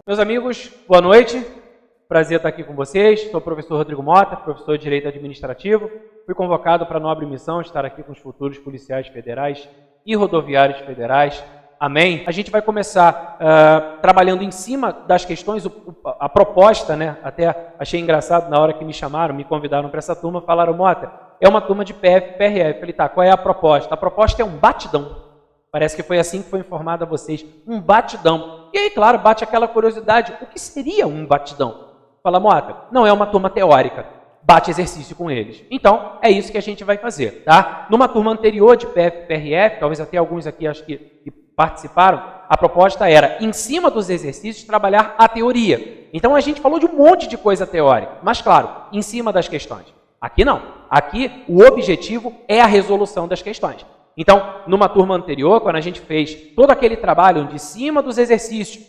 Meus amigos, boa noite. Prazer estar aqui com vocês. Sou o professor Rodrigo Mota, professor de Direito Administrativo. Fui convocado para a nobre missão de estar aqui com os futuros policiais federais e rodoviários federais. Amém? A gente vai começar trabalhando em cima das questões, a proposta, né? Até achei engraçado na hora que me chamaram, me convidaram para essa turma, falaram, Mota, é uma turma de PF, PRF. Falei, tá, qual é a proposta? A proposta é um batidão. Parece que foi assim que foi informado a vocês. Um batidão. E aí, claro, bate aquela curiosidade. O que seria um batidão? Fala, Mota, não é uma turma teórica. Bate exercício com eles. Então, é isso que a gente vai fazer, tá? Numa turma anterior de PF, PRF, talvez até alguns aqui acho que participaram, a proposta era, em cima dos exercícios, trabalhar a teoria. Então, a gente falou de um monte de coisa teórica, mas, claro, em cima das questões. Aqui não. Aqui, o objetivo é a resolução das questões. Então, numa turma anterior, quando a gente fez todo aquele trabalho de cima dos exercícios,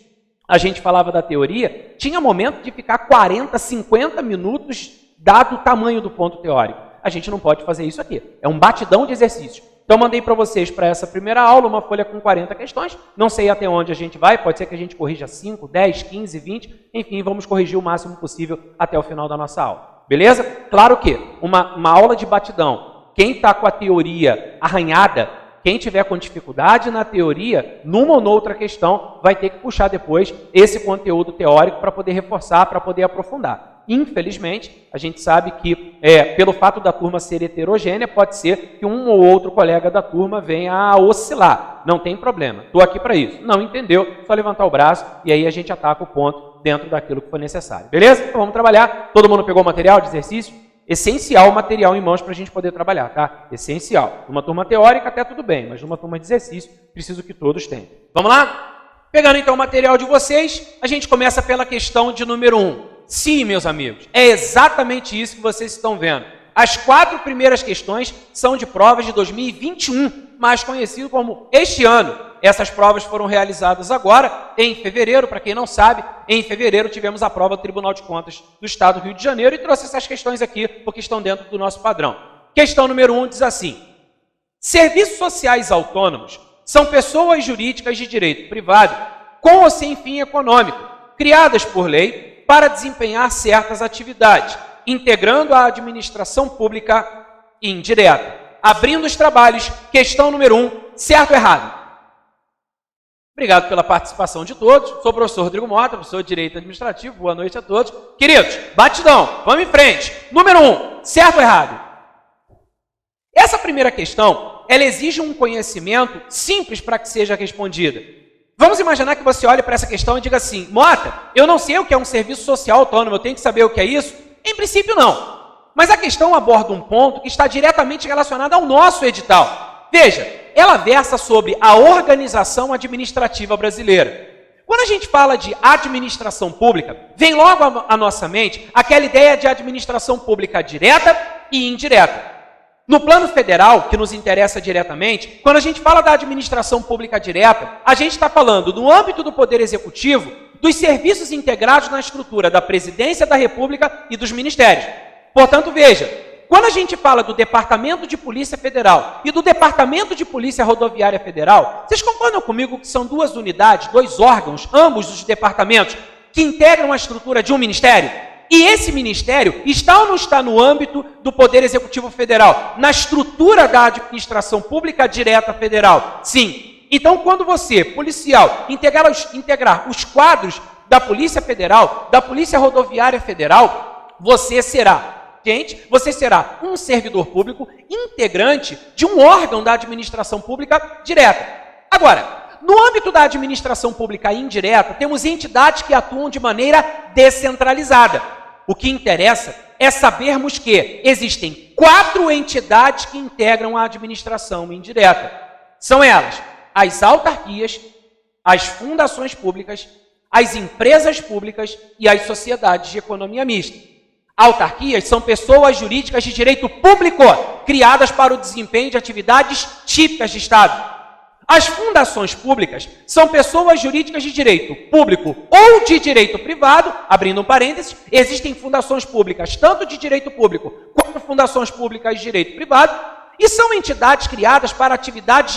a gente falava da teoria, tinha momento de ficar 40, 50 minutos dado o tamanho do ponto teórico. A gente não pode fazer isso aqui. É um batidão de exercícios. Então, mandei para vocês, para essa primeira aula, uma folha com 40 questões. Não sei até onde a gente vai, pode ser que a gente corrija 5, 10, 15, 20. Enfim, vamos corrigir o máximo possível até o final da nossa aula. Beleza? Claro que uma aula de batidão, quem está com a teoria arranhada, quem tiver com dificuldade na teoria, numa ou noutra questão, vai ter que puxar depois esse conteúdo teórico para poder reforçar, para poder aprofundar. Infelizmente, a gente sabe que, pelo fato da turma ser heterogênea, pode ser que um ou outro colega da turma venha a oscilar. Não tem problema, estou aqui para isso. Não entendeu, só levantar o braço e aí a gente ataca o ponto dentro daquilo que for necessário. Beleza? Então vamos trabalhar. Todo mundo pegou o material de exercício? Essencial o material em mãos para a gente poder trabalhar, tá? Essencial. Numa turma teórica até tudo bem, mas numa turma de exercício, preciso que todos tenham. Vamos lá? Pegando então o material de vocês, a gente começa pela questão de número 1. Sim, meus amigos, é exatamente isso que vocês estão vendo. As 4 primeiras questões são de provas de 2021, mais conhecido como este ano. Essas provas foram realizadas agora, em fevereiro. Para quem não sabe, em fevereiro tivemos a prova do Tribunal de Contas do Estado do Rio de Janeiro e trouxe essas questões aqui, porque estão dentro do nosso padrão. Questão número 1 diz assim: serviços sociais autônomos são pessoas jurídicas de direito privado, com ou sem fim econômico, criadas por lei para desempenhar certas atividades, integrando a administração pública indireta. Abrindo os trabalhos, questão número 1, certo ou errado? Obrigado pela participação de todos. Sou o professor Rodrigo Mota, professor de Direito Administrativo. Boa noite a todos. Queridos, batidão, vamos em frente. Número 1, certo ou errado? Essa primeira questão, ela exige um conhecimento simples para que seja respondida. Vamos imaginar que você olhe para essa questão e diga assim, Mota, eu não sei o que é um serviço social autônomo, eu tenho que saber o que é isso? Em princípio, não. Mas a questão aborda um ponto que está diretamente relacionado ao nosso edital. Veja, ela versa sobre a organização administrativa brasileira. Quando a gente fala de administração pública, vem logo à nossa mente aquela ideia de administração pública direta e indireta. No plano federal, que nos interessa diretamente, quando a gente fala da administração pública direta, a gente está falando, no âmbito do Poder Executivo, dos serviços integrados na estrutura da Presidência da República e dos Ministérios. Portanto, veja, quando a gente fala do Departamento de Polícia Federal e do Departamento de Polícia Rodoviária Federal, vocês concordam comigo que são 2 unidades, 2 órgãos, ambos os departamentos, que integram a estrutura de um ministério? E esse ministério está ou não está no âmbito do Poder Executivo Federal, na estrutura da administração pública direta federal? Sim. Então, quando você, policial, integrar os quadros da Polícia Federal, da Polícia Rodoviária Federal, você será um servidor público integrante de um órgão da administração pública direta. Agora, no âmbito da administração pública indireta, temos entidades que atuam de maneira descentralizada. O que interessa é sabermos que existem 4 entidades que integram a administração indireta. São elas: as autarquias, as fundações públicas, as empresas públicas e as sociedades de economia mista. Autarquias são pessoas jurídicas de direito público, criadas para o desempenho de atividades típicas de Estado. As fundações públicas são pessoas jurídicas de direito público ou de direito privado, abrindo um parênteses, existem fundações públicas tanto de direito público quanto fundações públicas de direito privado, e são entidades criadas para atividades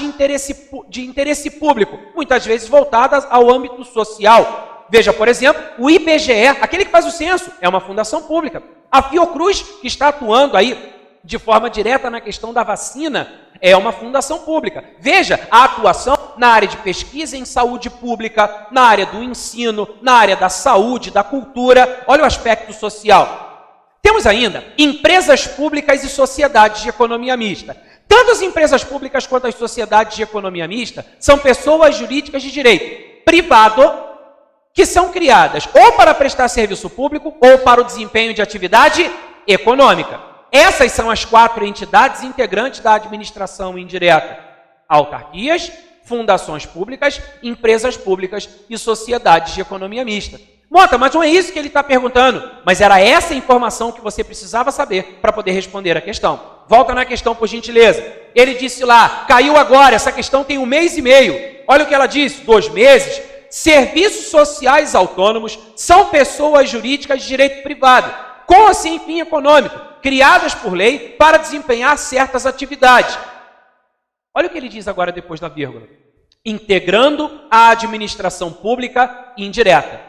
de interesse público, muitas vezes voltadas ao âmbito social. Veja, por exemplo, o IBGE, aquele que faz o censo, é uma fundação pública. A Fiocruz, que está atuando aí de forma direta na questão da vacina, é uma fundação pública. Veja a atuação na área de pesquisa em saúde pública, na área do ensino, na área da saúde, da cultura. Olha o aspecto social. Temos ainda empresas públicas e sociedades de economia mista. Tanto as empresas públicas quanto as sociedades de economia mista são pessoas jurídicas de direito privado que são criadas ou para prestar serviço público ou para o desempenho de atividade econômica. Essas são as 4 entidades integrantes da administração indireta: autarquias, fundações públicas, empresas públicas e sociedades de economia mista. Mota, mas não é isso que ele está perguntando. Mas era essa informação que você precisava saber para poder responder a questão. Volta na questão, por gentileza. Ele disse lá, caiu agora, essa questão tem 1 mês e meio. Olha o que ela disse, 2 meses. Serviços sociais autônomos são pessoas jurídicas de direito privado, com ou sem fim econômico, criadas por lei para desempenhar certas atividades. Olha o que ele diz agora depois da vírgula. Integrando a administração pública indireta.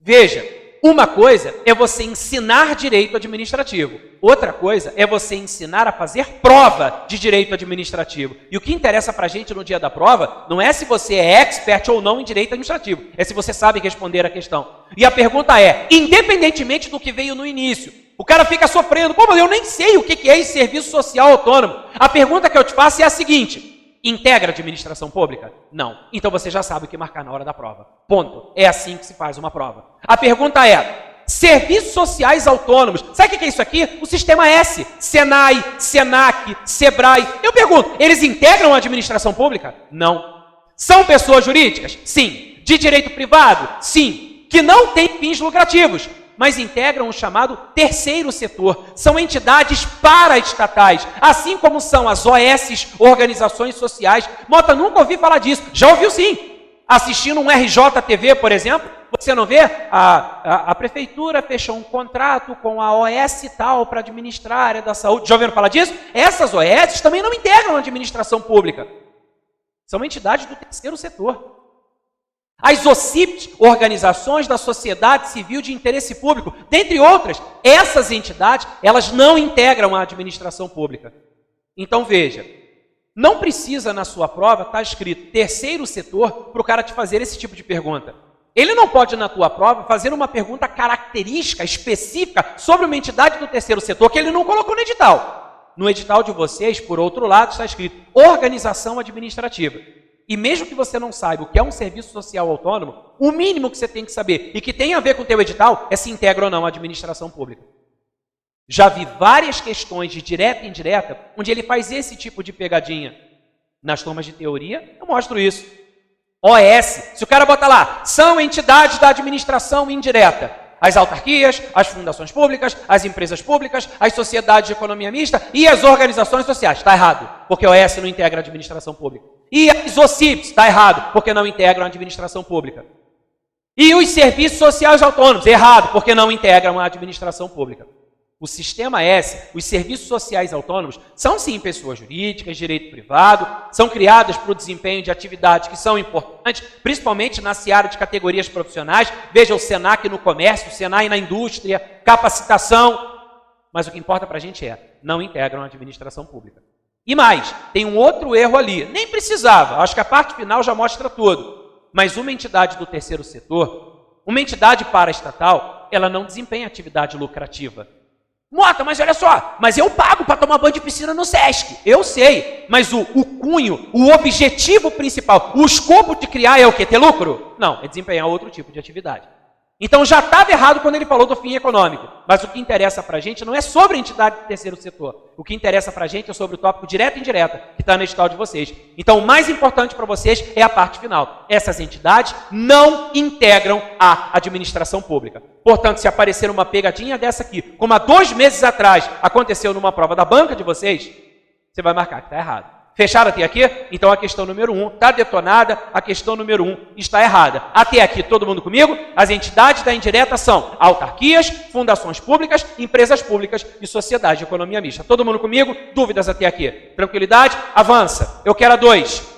Veja, uma coisa é você ensinar direito administrativo. Outra coisa é você ensinar a fazer prova de direito administrativo. E o que interessa para a gente no dia da prova não é se você é expert ou não em direito administrativo. É se você sabe responder a questão. E a pergunta é, independentemente do que veio no início, o cara fica sofrendo. Pô, mas eu nem sei o que é esse serviço social autônomo. A pergunta que eu te faço é a seguinte. Integra a administração pública? Não. Então você já sabe o que marcar na hora da prova. Ponto. É assim que se faz uma prova. A pergunta é, serviços sociais autônomos. Sabe o que é isso aqui? O sistema S. Senai, Senac, Sebrae. Eu pergunto, eles integram a administração pública? Não. São pessoas jurídicas? Sim. De direito privado? Sim. Que não têm fins lucrativos, mas integram o chamado terceiro setor. São entidades paraestatais, assim como são as OS, organizações sociais. Mota, nunca ouvi falar disso. Já ouviu sim. Assistindo um RJTV, por exemplo, você não vê? A prefeitura fechou um contrato com a OS tal para administrar a área da saúde. Já ouviram falar disso? Essas OS também não integram a administração pública. São entidades do terceiro setor. As OCIPs, organizações da sociedade civil de interesse público, dentre outras, essas entidades, elas não integram a administração pública. Então veja, não precisa na sua prova estar escrito terceiro setor para o cara te fazer esse tipo de pergunta. Ele não pode na tua prova fazer uma pergunta característica, específica, sobre uma entidade do terceiro setor que ele não colocou no edital. No edital de vocês, por outro lado, está escrito organização administrativa. E mesmo que você não saiba o que é um serviço social autônomo, o mínimo que você tem que saber e que tem a ver com o teu edital é se integra ou não a administração pública. Já vi várias questões de direta e indireta onde ele faz esse tipo de pegadinha. Nas turmas de teoria, eu mostro isso. OS, se o cara bota lá, são entidades da administração indireta. As autarquias, as fundações públicas, as empresas públicas, as sociedades de economia mista e as organizações sociais. Está errado, porque a OS não integra a administração pública. E as OCIPs, está errado, porque não integram a administração pública. E os serviços sociais autônomos, errado, porque não integram a administração pública. O sistema S, os serviços sociais autônomos, são sim pessoas jurídicas, direito privado, são criadas para o desempenho de atividades que são importantes, principalmente na seara de categorias profissionais. Veja o Senac no comércio, o Senai na indústria, capacitação. Mas o que importa para a gente é, não integram a administração pública. E mais, tem um outro erro ali, nem precisava, acho que a parte final já mostra tudo. Mas uma entidade do terceiro setor, uma entidade paraestatal, ela não desempenha atividade lucrativa. Mota, mas olha só, mas eu pago para tomar banho de piscina no Sesc. Eu sei, mas o cunho, o objetivo principal, o escopo de criar é o quê? Ter lucro? Não, é desempenhar outro tipo de atividade. Então já estava errado quando ele falou do fim econômico. Mas o que interessa para a gente não é sobre a entidade do terceiro setor. O que interessa para a gente é sobre o tópico direto e indireta, que está no edital de vocês. Então o mais importante para vocês é a parte final. Essas entidades não integram a administração pública. Portanto, se aparecer uma pegadinha dessa aqui, como há 2 meses atrás aconteceu numa prova da banca de vocês, você vai marcar que está errado. Fecharam até aqui? Então a questão número 1 está detonada, a questão número 1 está errada. Até aqui, todo mundo comigo? As entidades da indireta são autarquias, fundações públicas, empresas públicas e sociedade de economia mista. Todo mundo comigo? Dúvidas até aqui? Tranquilidade? Avança. Eu quero a 2.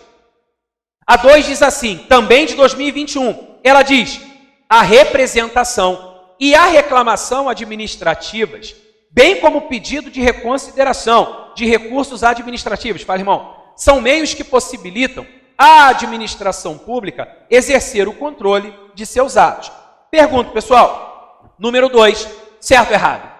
A 2 diz assim, também de 2021, ela diz, a representação e a reclamação administrativas, bem como o pedido de reconsideração de recursos administrativos, fala, irmão, são meios que possibilitam a administração pública exercer o controle de seus atos. Pergunto, pessoal, número 2, certo ou errado?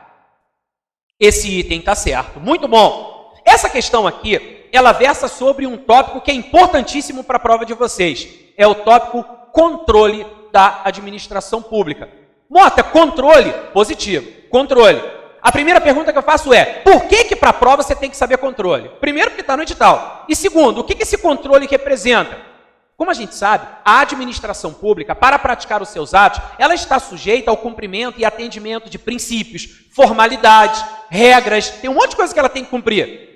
Esse item está certo, muito bom. Essa questão aqui, ela versa sobre um tópico que é importantíssimo para a prova de vocês. É o tópico controle da administração pública. Mota, controle, positivo, controle. A primeira pergunta que eu faço é, por que para a prova você tem que saber controle? Primeiro, porque está no edital. E segundo, o que esse controle representa? Como a gente sabe, a administração pública, para praticar os seus atos, ela está sujeita ao cumprimento e atendimento de princípios, formalidades, regras, tem um monte de coisa que ela tem que cumprir.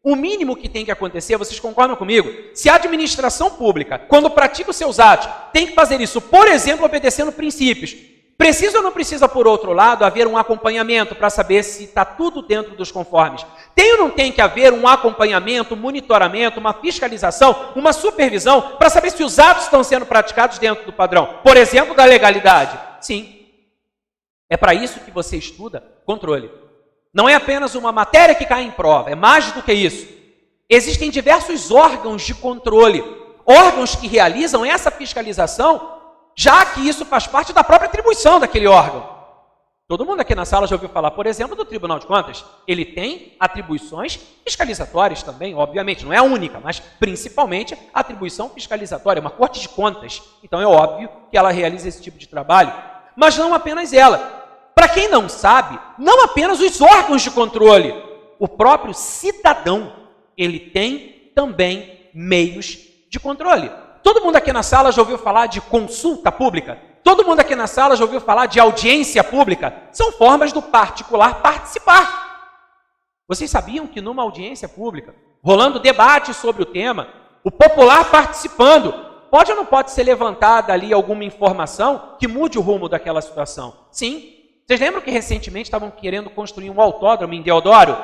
O mínimo que tem que acontecer, vocês concordam comigo? Se a administração pública, quando pratica os seus atos, tem que fazer isso, por exemplo, obedecendo princípios, precisa ou não precisa, por outro lado, haver um acompanhamento para saber se está tudo dentro dos conformes? Tem ou não tem que haver um acompanhamento, um monitoramento, uma fiscalização, uma supervisão para saber se os atos estão sendo praticados dentro do padrão? Por exemplo, da legalidade? Sim. É para isso que você estuda controle. Não é apenas uma matéria que cai em prova, é mais do que isso. Existem diversos órgãos de controle, órgãos que realizam essa fiscalização, já que isso faz parte da própria atribuição daquele órgão. Todo mundo aqui na sala já ouviu falar, por exemplo, do Tribunal de Contas. Ele tem atribuições fiscalizatórias também, obviamente, não é a única, mas principalmente a atribuição fiscalizatória, uma corte de contas. Então é óbvio que ela realiza esse tipo de trabalho, mas não apenas ela. Para quem não sabe, não apenas os órgãos de controle, o próprio cidadão, ele tem também meios de controle. Todo mundo aqui na sala já ouviu falar de consulta pública? Todo mundo aqui na sala já ouviu falar de audiência pública? São formas do particular participar. Vocês sabiam que numa audiência pública, rolando debate sobre o tema, o popular participando, pode ou não pode ser levantada ali alguma informação que mude o rumo daquela situação? Sim. Vocês lembram que recentemente estavam querendo construir um autódromo em Deodoro?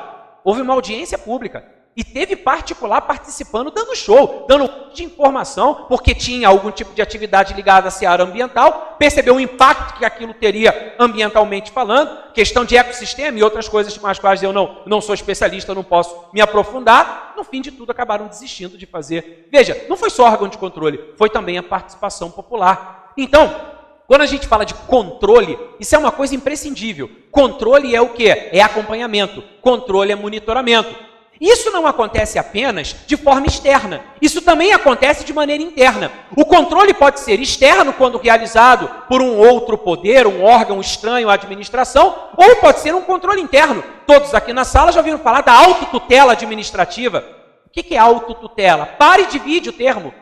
Houve uma audiência pública. E teve particular participando, dando show, dando de informação, porque tinha algum tipo de atividade ligada à seara ambiental, percebeu o impacto que aquilo teria ambientalmente falando, questão de ecossistema e outras coisas com as quais eu não sou especialista, não posso me aprofundar. No fim de tudo, acabaram desistindo de fazer. Veja, não foi só órgão de controle, foi também a participação popular. Então, quando a gente fala de controle, isso é uma coisa imprescindível. Controle é o quê? É acompanhamento. Controle é monitoramento. Isso não acontece apenas de forma externa, isso também acontece de maneira interna. O controle pode ser externo quando realizado por um outro poder, um órgão estranho à administração, ou pode ser um controle interno. Todos aqui na sala já ouviram falar da autotutela administrativa. O que é autotutela? Pare e divide o termo.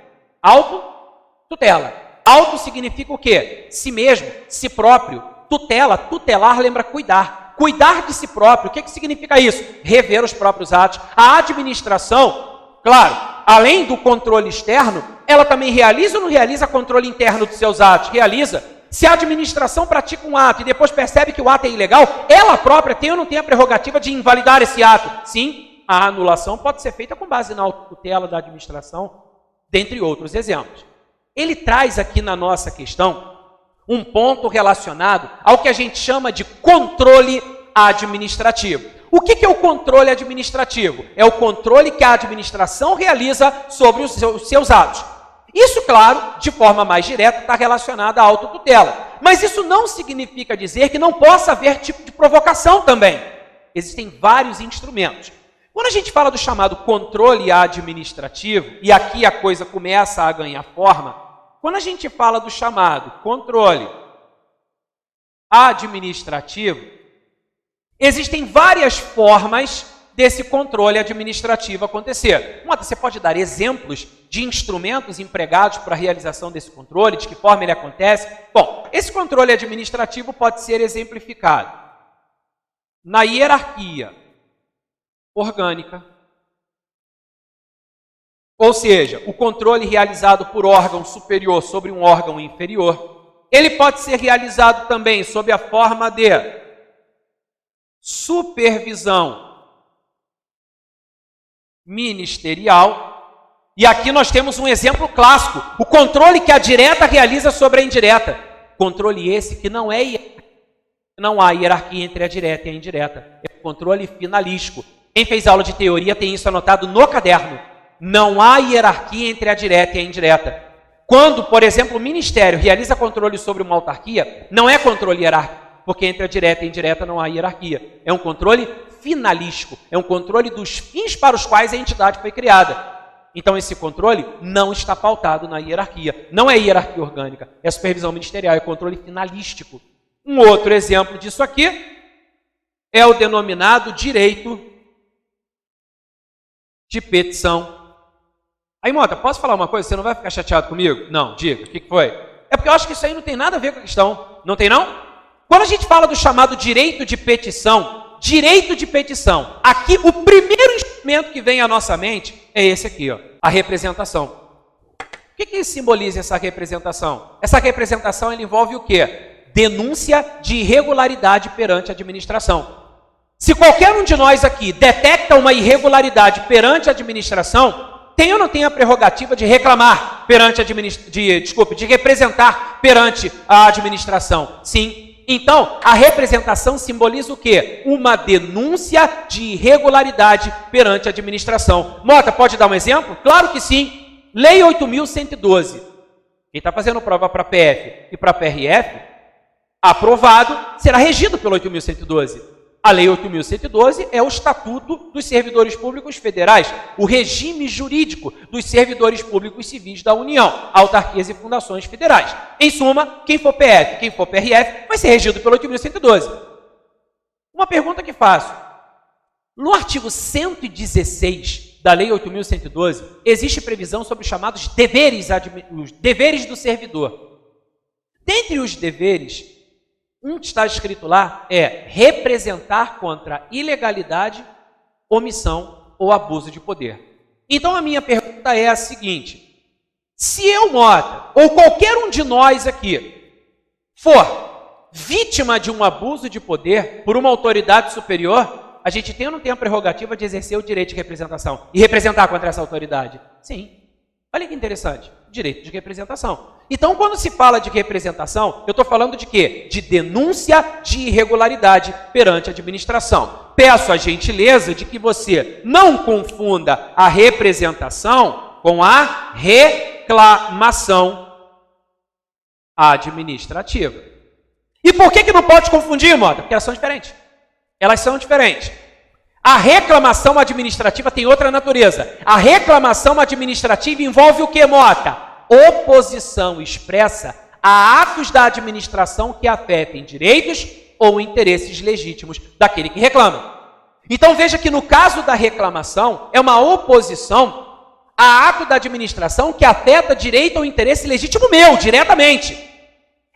Autotutela. Auto significa o quê? Si mesmo, si próprio. Tutela, tutelar lembra cuidar. Cuidar de si próprio, o que significa isso? Rever os próprios atos. A administração, claro, além do controle externo, ela também realiza ou não realiza controle interno dos seus atos? Realiza. Se a administração pratica um ato e depois percebe que o ato é ilegal, ela própria tem ou não tem a prerrogativa de invalidar esse ato? Sim, a anulação pode ser feita com base na autotutela da administração, dentre outros exemplos. Ele traz aqui na nossa questão um ponto relacionado ao que a gente chama de controle administrativo. O que é o controle administrativo? É o controle que a administração realiza sobre os seus atos. Isso, claro, de forma mais direta, está relacionado à autotutela. Mas isso não significa dizer que não possa haver tipo de provocação também. Existem vários instrumentos. Quando a gente fala do chamado controle administrativo, e aqui a coisa começa a ganhar forma, quando a gente fala do chamado controle administrativo, existem várias formas desse controle administrativo acontecer. Você pode dar exemplos de instrumentos empregados para a realização desse controle, de que forma ele acontece? Bom, esse controle administrativo pode ser exemplificado na hierarquia orgânica ou seja, o controle realizado por órgão superior sobre um órgão inferior, ele pode ser realizado também sob a forma de supervisão ministerial. E aqui nós temos um exemplo clássico, o controle que a direta realiza sobre a indireta. Controle esse que não há hierarquia entre a direta e a indireta. É um controle finalístico. Quem fez aula de teoria tem isso anotado no caderno. Não há hierarquia entre a direta e a indireta. Quando, por exemplo, o ministério realiza controle sobre uma autarquia, não é controle hierárquico, porque entre a direta e a indireta não há hierarquia. É um controle finalístico, é um controle dos fins para os quais a entidade foi criada. Então, esse controle não está pautado na hierarquia. Não é hierarquia orgânica, é supervisão ministerial, é controle finalístico. Um outro exemplo disso aqui é o denominado direito de petição. Aí, Mota, posso falar uma coisa? Você não vai ficar chateado comigo? Não, diga, o que foi? É porque eu acho que isso aí não tem nada a ver com a questão. Não tem, não? Quando a gente fala do chamado direito de petição, aqui o primeiro instrumento que vem à nossa mente é esse aqui, ó, a representação. O que simboliza essa representação? Essa representação ela envolve o quê? Denúncia de irregularidade perante a administração. Se qualquer um de nós aqui detecta uma irregularidade perante a administração, tem ou não tem a prerrogativa de reclamar perante de representar perante a administração? Sim. Então, a representação simboliza o quê? Uma denúncia de irregularidade perante a administração. Mota, pode dar um exemplo? Claro que sim. Lei 8.112. Quem está fazendo prova para PF e para PRF, aprovado, será regido pelo 8.112. A Lei 8.112 é o Estatuto dos Servidores Públicos Federais, o regime jurídico dos servidores públicos civis da União, autarquias e fundações federais. Em suma, quem for PF, quem for PRF, vai ser regido pelo 8.112. Uma pergunta que faço. No artigo 116 da Lei 8.112, existe previsão sobre os chamados os deveres do servidor. Dentre os deveres, um que está escrito lá é representar contra ilegalidade, omissão ou abuso de poder. Então a minha pergunta é a seguinte: se eu, Mota, ou qualquer um de nós aqui, for vítima de um abuso de poder por uma autoridade superior, a gente tem ou não tem a prerrogativa de exercer o direito de representação e representar contra essa autoridade? Sim. Olha que interessante, direito de representação. Então, quando se fala de representação, eu estou falando de quê? De denúncia de irregularidade perante a administração. Peço a gentileza de que você não confunda a representação com a reclamação administrativa. E por que não pode confundir, Mota? Porque elas são diferentes. Elas são diferentes. A reclamação administrativa tem outra natureza. A reclamação administrativa envolve o que, Mota? Oposição expressa a atos da administração que afetem direitos ou interesses legítimos daquele que reclama. Então veja que no caso da reclamação, é uma oposição a ato da administração que afeta direito ou interesse legítimo meu, diretamente.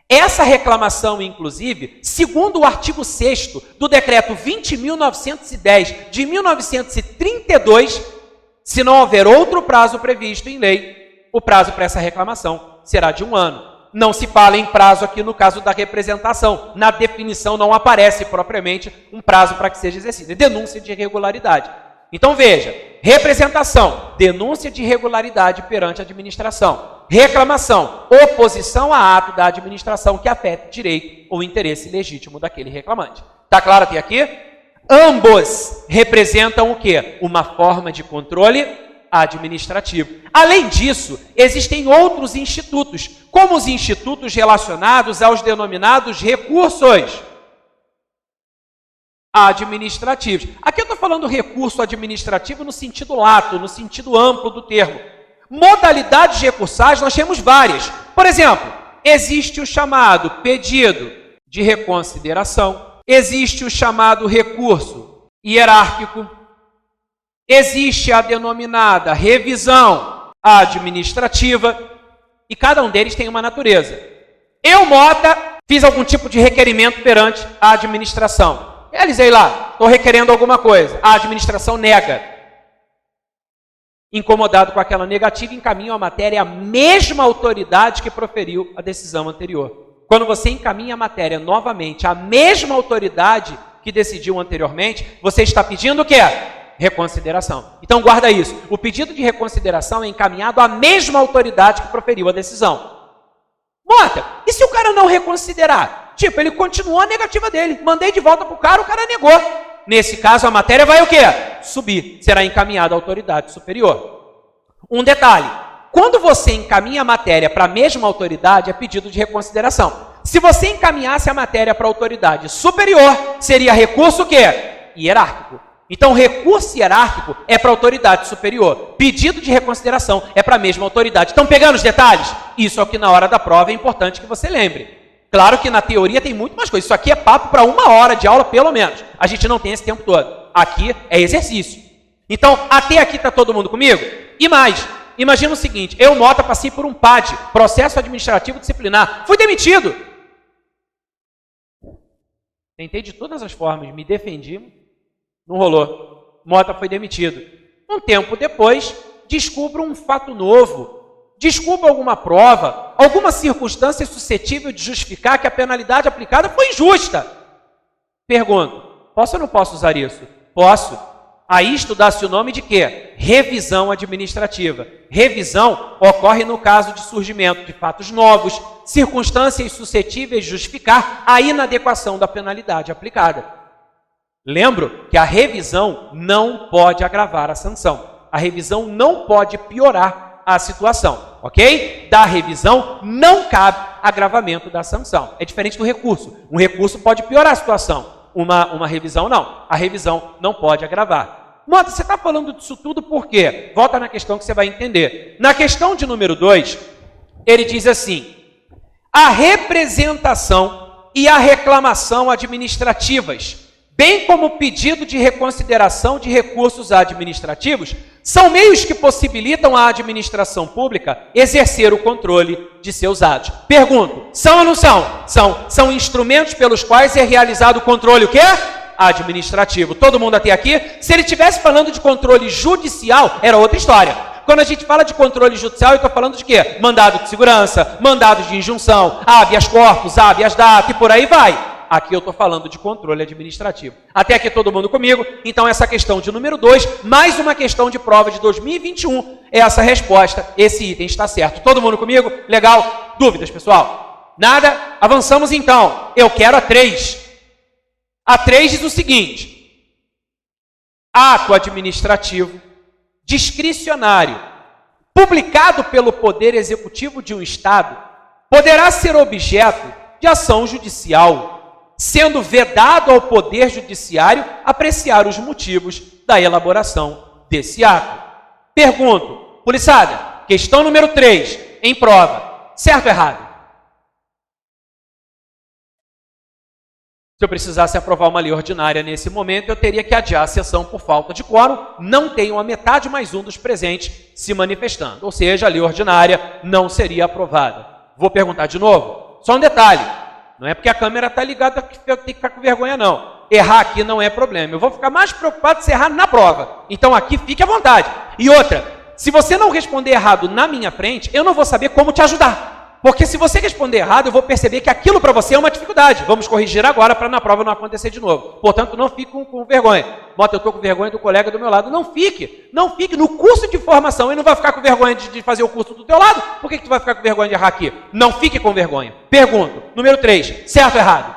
Essa reclamação, inclusive, segundo o artigo 6º do Decreto 20.910 de 1932, se não houver outro prazo previsto em lei, o prazo para essa reclamação será de 1 ano. Não se fala em prazo aqui no caso da representação. Na definição não aparece propriamente um prazo para que seja exercido. É denúncia de irregularidade. Então veja, representação, denúncia de irregularidade perante a administração. Reclamação, oposição a ato da administração que afeta direito ou interesse legítimo daquele reclamante. Está claro até aqui? Ambos representam o quê? Uma forma de controle administrativo. Além disso, existem outros institutos, como os institutos relacionados aos denominados recursos administrativos. Aqui eu estou falando recurso administrativo no sentido lato, no sentido amplo do termo. Modalidades recursais nós temos várias. Por exemplo, existe o chamado pedido de reconsideração, existe o chamado recurso hierárquico, existe a denominada revisão administrativa e cada um deles tem uma natureza. Eu, Mota, fiz algum tipo de requerimento perante a administração. Realizei lá, estou requerendo alguma coisa. A administração nega. Incomodado com aquela negativa, encaminham a matéria à mesma autoridade que proferiu a decisão anterior. Quando você encaminha a matéria novamente à mesma autoridade que decidiu anteriormente, você está pedindo o quê? Reconsideração. Então guarda isso. O pedido de reconsideração é encaminhado à mesma autoridade que proferiu a decisão. Mota, e se o cara não reconsiderar? Tipo, ele continuou a negativa dele. Mandei de volta para o cara negou. Nesse caso, a matéria vai o quê? Subir. Será encaminhada à autoridade superior. Um detalhe. Quando você encaminha a matéria para a mesma autoridade, é pedido de reconsideração. Se você encaminhasse a matéria para a autoridade superior, seria recurso o quê? Hierárquico. Então, recurso hierárquico é para a autoridade superior. Pedido de reconsideração é para a mesma autoridade. Estão pegando os detalhes? Isso é o que na hora da prova é importante que você lembre. Claro que na teoria tem muito mais coisa. Isso aqui é papo para 1 hora de aula, pelo menos. A gente não tem esse tempo todo. Aqui é exercício. Então, até aqui está todo mundo comigo? E mais, imagina o seguinte, eu, Mota, passei por um PAD, processo administrativo disciplinar. Fui demitido. Tentei de todas as formas, me defendi. Não rolou. Mota foi demitido. Um tempo depois, descubro um fato novo. Descubro alguma prova, alguma circunstância suscetível de justificar que a penalidade aplicada foi injusta. Pergunto, posso ou não posso usar isso? Posso. Aí estudasse o nome de quê? Revisão administrativa. Revisão ocorre no caso de surgimento de fatos novos, circunstâncias suscetíveis de justificar a inadequação da penalidade aplicada. Lembro que a revisão não pode agravar a sanção. A revisão não pode piorar a situação, ok? Da revisão não cabe agravamento da sanção. É diferente do recurso. Um recurso pode piorar a situação. Uma revisão não. A revisão não pode agravar. Mota, você está falando disso tudo por quê? Volta na questão que você vai entender. Na questão de número 2, ele diz assim: a representação e a reclamação administrativas, bem como o pedido de reconsideração de recursos administrativos, são meios que possibilitam à administração pública exercer o controle de seus atos. Pergunto, são ou não são? São instrumentos pelos quais é realizado o controle o quê? Administrativo. Todo mundo até aqui? Se ele estivesse falando de controle judicial, era outra história. Quando a gente fala de controle judicial, eu estou falando de quê? Mandado de segurança, mandado de injunção, habeas corpus, habeas data e por aí vai. Aqui eu estou falando de controle administrativo. Até aqui todo mundo comigo? Então essa questão de número 2, mais uma questão de prova de 2021, é essa resposta, esse item está certo. Todo mundo comigo? Legal? Dúvidas, pessoal? Nada? Avançamos então. Eu quero a 3. A 3 diz o seguinte: ato administrativo discricionário publicado pelo Poder Executivo de um Estado poderá ser objeto de ação judicial, sendo vedado ao Poder Judiciário apreciar os motivos da elaboração desse ato. Pergunto, policiada, questão número 3, em prova, certo ou errado? Se eu precisasse aprovar uma lei ordinária nesse momento, eu teria que adiar a sessão por falta de quórum, não tenho a metade mais um dos presentes se manifestando, ou seja, a lei ordinária não seria aprovada. Vou perguntar de novo, só um detalhe. Não é porque a câmera está ligada que eu tenho que ficar com vergonha, não. Errar aqui não é problema. Eu vou ficar mais preocupado se errar na prova. Então aqui fique à vontade. E outra, se você não responder errado na minha frente, eu não vou saber como te ajudar. Porque se você responder errado, eu vou perceber que aquilo para você é uma dificuldade. Vamos corrigir agora para na prova não acontecer de novo. Portanto, não fique com vergonha. Bota, eu estou com vergonha do colega do meu lado. Não fique. Não fique. No curso de formação, ele não vai ficar com vergonha de fazer o curso do teu lado. Por que tu vai ficar com vergonha de errar aqui? Não fique com vergonha. Pergunto. Número 3. Certo ou errado?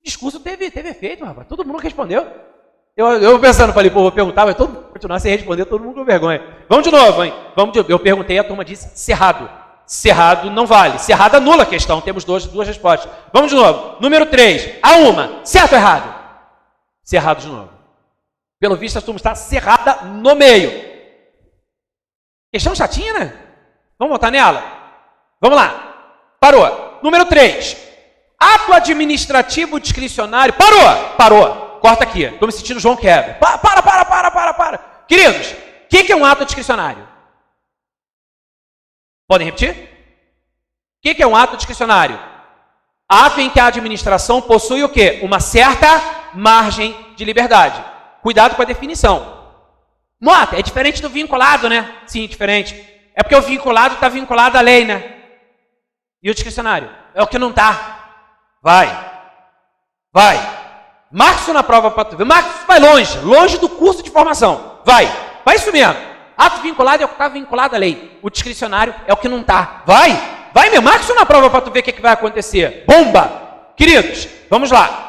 O discurso teve efeito, rapaz. Todo mundo respondeu. Eu pensando, falei, pô, vou perguntar, mas todo mundo continuar sem responder, todo mundo com vergonha. Vamos de novo, hein? Eu perguntei, a turma disse cerrado. Cerrado não vale. Cerrado anula a questão. Temos duas respostas. Vamos de novo. Número 3. A uma. Certo ou errado? Cerrado de novo. Pelo visto, a turma está cerrada no meio. Questão chatinha, né? Vamos voltar nela? Vamos lá. Parou. Número 3. Ato administrativo discricionário. Parou. Corta aqui. Estou me sentindo João Quebra. Para. Queridos, o que é um ato discricionário? Podem repetir? O que é um ato discricionário? Ato em que a administração possui o quê? Uma certa margem de liberdade. Cuidado com a definição. Mota, é diferente do vinculado, né? Sim, diferente. É porque o vinculado está vinculado à lei, né? E o discricionário? É o que não está. Vai. Marca isso na prova para tu ver. Marca isso, vai longe do curso de formação. Vai isso mesmo. Ato vinculado é o que está vinculado à lei. O discricionário é o que não está. Vai mesmo. Marca isso na prova para tu ver o que vai acontecer. Bomba! Queridos, vamos lá.